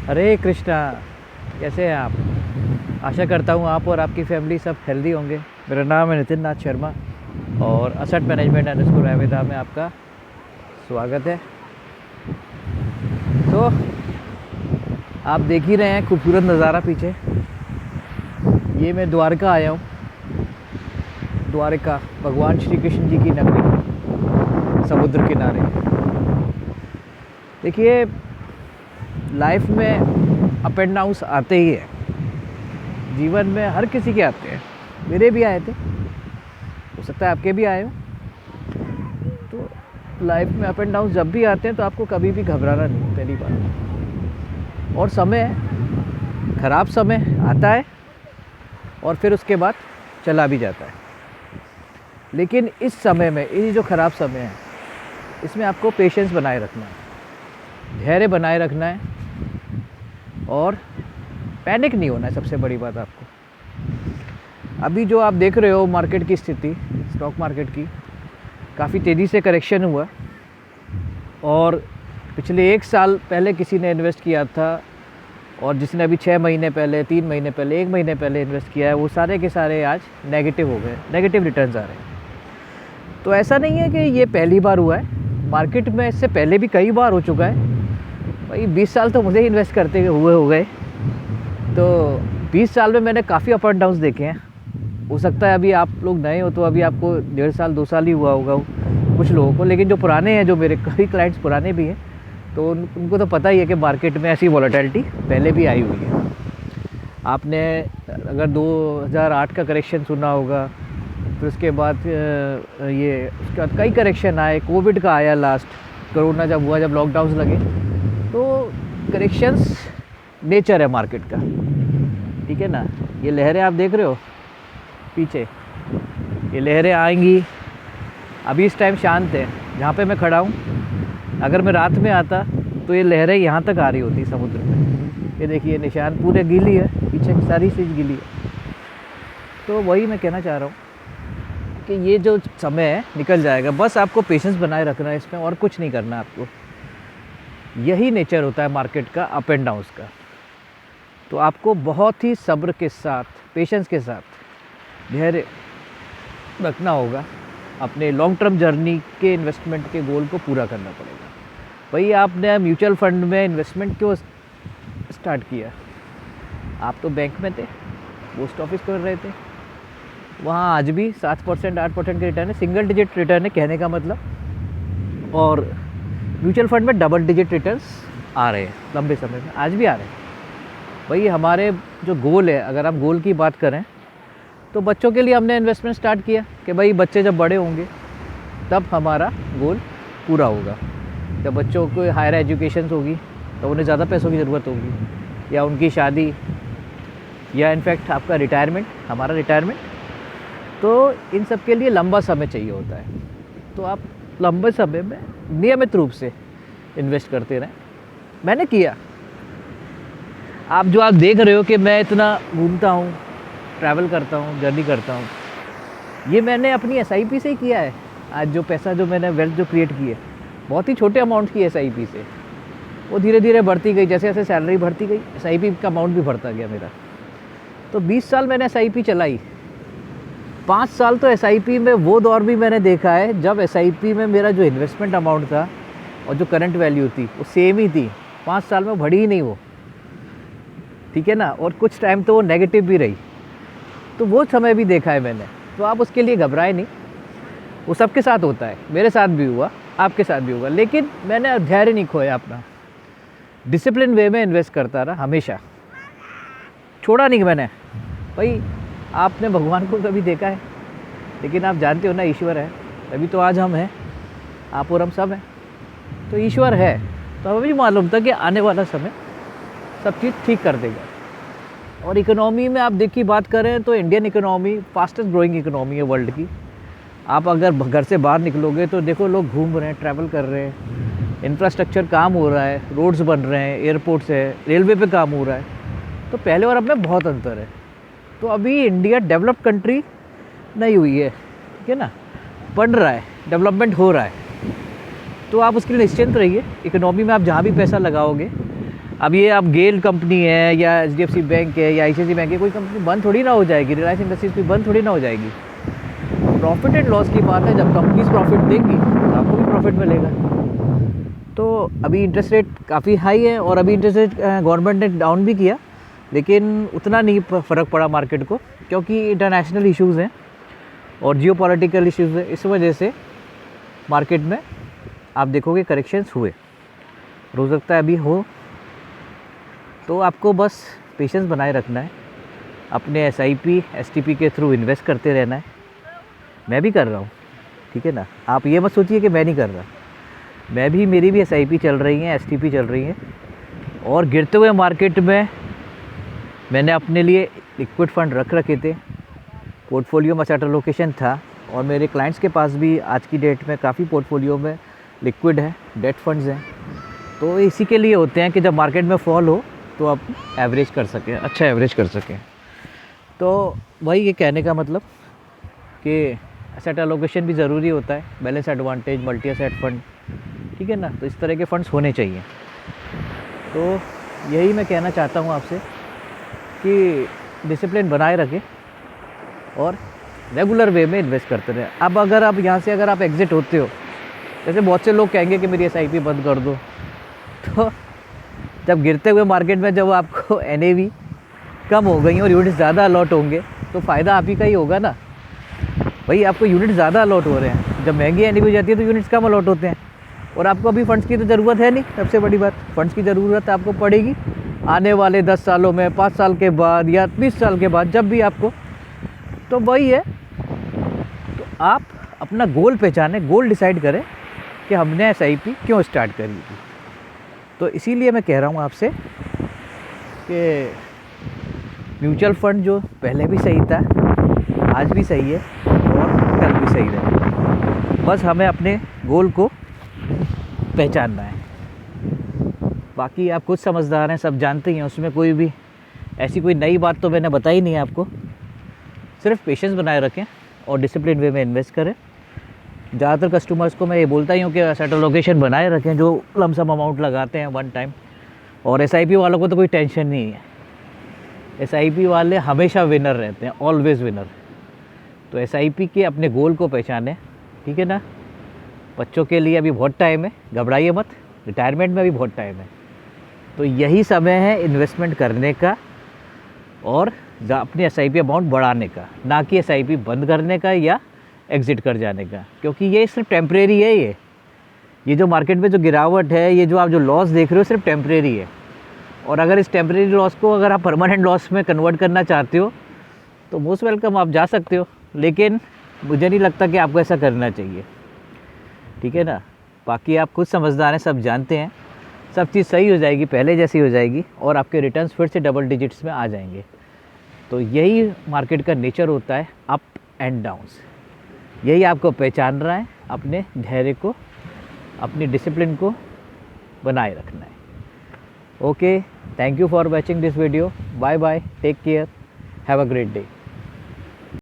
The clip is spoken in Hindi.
हरे कृष्णा। कैसे हैं आप? आशा करता हूँ आप और आपकी फैमिली सब हेल्दी होंगे। मेरा नाम है नितिन नाथ शर्मा और असेट मैनेजमेंट अंडरस्कोर आयुर्वेदा में आपका स्वागत है। तो आप देख ही रहे हैं खूबसूरत नज़ारा पीछे। ये मैं द्वारका आया हूँ। द्वारका भगवान श्री कृष्ण जी की नगरी, समुद्र किनारे। देखिए, लाइफ में अप एंड डाउन्स आते ही हैं। जीवन में हर किसी के आते हैं, मेरे भी आए थे, हो सकता है आपके भी आए हो। तो लाइफ में अप एंड डाउन्स जब भी आते हैं तो आपको कभी भी घबराना नहीं, पहली बात। और समय, ख़राब समय आता है और फिर उसके बाद चला भी जाता है। लेकिन इस समय में, ये जो ख़राब समय है, इसमें आपको पेशेंस बनाए रखना है, धैर्य बनाए रखना है और पैनिक नहीं होना है। सबसे बड़ी बात, आपको अभी जो आप देख रहे हो मार्केट की स्थिति, स्टॉक मार्केट की, काफ़ी तेज़ी से करेक्शन हुआ। और पिछले 1 साल पहले किसी ने इन्वेस्ट किया था और जिसने अभी 6 महीने पहले, 3 महीने पहले, 1 महीने पहले इन्वेस्ट किया है, वो सारे के सारे आज नेगेटिव हो गए, नेगेटिव रिटर्न्स आ रहे हैं। तो ऐसा नहीं है कि ये पहली बार हुआ है, मार्केट में इससे पहले भी कई बार हो चुका है। भाई 20 साल तो मुझे इन्वेस्ट करते हुए हो गए, तो 20 साल में मैंने काफ़ी अप एंड डाउन्स देखे हैं। हो सकता है अभी आप लोग नए हो तो अभी आपको 1.5 साल 2 साल ही हुआ होगा कुछ लोगों को, लेकिन जो पुराने हैं, जो मेरे कई क्लाइंट्स पुराने भी हैं, तो उनको तो पता ही है कि मार्केट में ऐसी वॉलेटिलिटी पहले भी आई हुई है। आपने अगर 2008 का करेक्शन सुना होगा, फिर उसके बाद उसके बाद कई करेक्शन आए, कोविड का आया, लास्ट कोरोना जब हुआ, जब लॉकडाउन लगे, तो करेक्शंस नेचर है मार्केट का, ठीक है ना। ये लहरें आप देख रहे हो पीछे, ये लहरें आएंगी। अभी इस टाइम शांत है जहाँ पे मैं खड़ा हूँ। अगर मैं रात में आता तो ये लहरें यहाँ तक आ रही होती समुद्र में। ये देखिए निशान पूरे गीली है, पीछे की सारी चीज़ गीली है। तो वही मैं कहना चाह रहा हूँ कि ये जो समय है निकल जाएगा, बस आपको पेशेंस बनाए रखना है इसमें, और कुछ नहीं करना आपको। यही नेचर होता है मार्केट का, अप एंड डाउन्स का। तो आपको बहुत ही सब्र के साथ, पेशेंस के साथ, धैर्य रखना होगा। अपने लॉन्ग टर्म जर्नी के इन्वेस्टमेंट के गोल को पूरा करना पड़ेगा। भाई आपने म्यूचुअल फंड में इन्वेस्टमेंट क्यों स्टार्ट किया? आप तो बैंक में थे, पोस्ट ऑफिस कर रहे थे, वहाँ आज भी 7% 8% के रिटर्न है, सिंगल डिजिट रिटर्न है कहने का मतलब। और म्यूचुअल फंड में डबल डिजिट रिटर्न्स आ रहे हैं लंबे समय में, आज भी आ रहे हैं। भाई हमारे जो गोल है, अगर हम गोल की बात करें तो बच्चों के लिए हमने इन्वेस्टमेंट स्टार्ट किया कि भाई बच्चे जब बड़े होंगे तब हमारा गोल पूरा होगा। जब बच्चों को हायर एजुकेशन होगी तो उन्हें ज़्यादा पैसों की ज़रूरत होगी, या उनकी शादी, या इनफैक्ट आपका रिटायरमेंट, हमारा रिटायरमेंट। तो इन सब के लिए लंबा समय चाहिए होता है। तो आप लंबे समय में नियमित रूप से इन्वेस्ट करते रहें। मैंने किया। आप देख रहे हो कि मैं इतना घूमता हूँ, ट्रैवल करता हूँ, जर्नी करता हूँ, ये मैंने अपनी एसआईपी से ही किया है। आज जो पैसा, जो मैंने वेल्थ जो क्रिएट की है, बहुत ही छोटे अमाउंट की एसआईपी से, वो धीरे धीरे बढ़ती गई। जैसे जैसे सैलरी बढ़ती गई, एसआईपी का अमाउंट भी बढ़ता गया मेरा। तो 20 साल मैंने एसआईपी चलाई। 5 साल तो एसआईपी में वो दौर भी मैंने देखा है जब एसआईपी में मेरा जो इन्वेस्टमेंट अमाउंट था और जो करंट वैल्यू थी वो सेम ही थी। 5 साल में बढ़ी ही नहीं वो, ठीक है ना। और कुछ टाइम तो वो नेगेटिव भी रही, तो वो समय भी देखा है मैंने। तो आप उसके लिए घबराए नहीं, वो सबके साथ होता है, मेरे साथ भी हुआ, आपके साथ भी होगा। लेकिन मैंने धैर्य नहीं खोया अपना, डिसिप्लिन वे में इन्वेस्ट करता रहा, हमेशा छोड़ा नहीं मैंने। भाई आपने भगवान को कभी देखा है? लेकिन आप जानते हो ना, ईश्वर है, तभी तो आज हम हैं, आप और हम सब हैं। तो ईश्वर है, तो हमें भी मालूम था कि आने वाला समय सब चीज़ ठीक कर देगा। और इकोनॉमी में आप देखिए, बात करें तो Indian economy fastest growing economy है वर्ल्ड की। आप अगर घर से बाहर निकलोगे तो देखो, लोग घूम रहे हैं, ट्रैवल कर रहे हैं, इंफ्रास्ट्रक्चर काम हो रहा है, रोड्स बन रहे हैं, एयरपोर्ट्स है, रेलवे पे काम हो रहा है। तो पहले और अब में बहुत अंतर है। तो अभी इंडिया डेवलप्ड कंट्री नहीं हुई है, ठीक है ना, बन रहा है, डेवलपमेंट हो रहा है। तो आप उसके लिए निश्चिंत रहिए। इकोनॉमी में आप जहाँ भी पैसा लगाओगे अब ये आप गेल कंपनी है या HDFC बैंक है या ICICI बैंक है, कोई कंपनी बंद थोड़ी ना हो जाएगी, रिलायंस इंडस्ट्रीज भी बंद थोड़ी ना हो जाएगी। प्रॉफिट एंड लॉस की बात है, जब कंपनीज प्रॉफिट देंगी तो आपको भी प्रॉफिट मिलेगा। तो अभी इंटरेस्ट रेट काफ़ी हाई है और अभी इंटरेस्ट रेट गवर्नमेंट ने डाउन भी किया, लेकिन उतना नहीं फ़र्क पड़ा मार्केट को, क्योंकि इंटरनेशनल इश्यूज़ हैं और जियोपॉलिटिकल इश्यूज़ हैं। इस वजह से मार्केट में आप देखोगे करेक्शंस हुए, हो सकता है अभी हो। तो आपको बस पेशेंस बनाए रखना है, अपने SIP STP के थ्रू इन्वेस्ट करते रहना है। मैं भी कर रहा हूँ, ठीक है ना। आप ये मत सोचिए कि मैं नहीं कर रहा, मैं भी, मेरी भी SIP चल रही हैं, STP चल रही हैं। और गिरते हुए मार्केट में मैंने अपने लिए लिक्विड फंड रख रखे थे, पोर्टफोलियो में सेट एलोकेशन था, और मेरे क्लाइंट्स के पास भी आज की डेट में काफ़ी पोर्टफोलियो में लिक्विड है, डेट फंड्स हैं। तो इसी के लिए होते हैं कि जब मार्केट में फॉल हो तो आप एवरेज कर सकें, अच्छा एवरेज कर सकें। तो वही ये कहने का मतलब कि एसेट एलोकेशन भी ज़रूरी होता है, balance advantage, multi asset fund, ठीक है ना। तो इस तरह के फंड्स होने चाहिए। तो यही मैं कहना चाहता हूँ आपसे कि डिसिप्लिन बनाए रखें और रेगुलर वे में इन्वेस्ट करते रहें। अब अगर आप यहाँ से अगर आप एग्ज़िट होते हो, जैसे बहुत से लोग कहेंगे कि मेरी SIP बंद कर दो, तो जब गिरते हुए मार्केट में जब आपको NAV कम हो गई और यूनिट ज़्यादा अलॉट होंगे तो फ़ायदा आप ही का ही होगा ना भाई। आपको यूनिट ज़्यादा अलॉट हो रहे हैं, जब महंगी NAV हो जाती है तो यूनिट्स कम अलॉट होते हैं, और आपको अभी फंड्स की तो ज़रूरत है नहीं। सबसे बड़ी बात, फंड्स की ज़रूरत आपको पड़ेगी आने वाले 10 सालों में, 5 साल के बाद या 20 साल के बाद, जब भी आपको। तो वही है, तो आप अपना गोल पहचानें, गोल डिसाइड करें कि हमने SIP क्यों स्टार्ट करी थी। तो इसीलिए मैं कह रहा हूँ आपसे कि म्यूचुअल फंड जो पहले भी सही था, आज भी सही है और कल भी सही रहेगा। बस हमें अपने गोल को पहचानना है। बाकी आप खुद समझदार हैं, सब जानते ही हैं, उसमें कोई भी ऐसी कोई नई बात तो मैंने बताई नहीं है आपको। सिर्फ पेशेंस बनाए रखें और डिसिप्लिन वे में इन्वेस्ट करें। ज़्यादातर कस्टमर्स को मैं ये बोलता ही हूँ कि एसेट एलोकेशन बनाए रखें, जो लमसम अमाउंट लगाते हैं वन टाइम। और SIP वालों को तो कोई टेंशन नहीं है, SIP वाले हमेशा विनर रहते हैं, ऑलवेज़ विनर। तो SIP के अपने गोल को पहचानें, ठीक है ना। बच्चों के लिए अभी बहुत टाइम है, घबराइए मत, रिटायरमेंट में भी बहुत टाइम है। तो यही समय है इन्वेस्टमेंट करने का और अपनी SIP अमाउंट बढ़ाने का, ना कि SIP बंद करने का या एग्ज़िट कर जाने का, क्योंकि ये सिर्फ टेम्परेरी है। ये जो मार्केट में जो गिरावट है, ये जो आप जो लॉस देख रहे हो, सिर्फ टेम्परेरी है। और अगर इस टेम्परेरी लॉस को अगर आप परमानेंट लॉस में कन्वर्ट करना चाहते हो तो मोस्ट वेलकम, आप जा सकते हो, लेकिन मुझे नहीं लगता कि आपको ऐसा करना चाहिए, ठीक है ना। बाकी आप खुद समझदार हैं, सब जानते हैं, सब चीज़ सही हो जाएगी, पहले जैसी हो जाएगी और आपके रिटर्न्स फिर से डबल डिजिट्स में आ जाएंगे। तो यही मार्केट का नेचर होता है, अप एंड डाउन्स। यही आपको पहचान रहा है, अपने धैर्य को, अपनी डिसिप्लिन को बनाए रखना है। Okay, thank you for watching this video. Bye bye, take care, have a great day.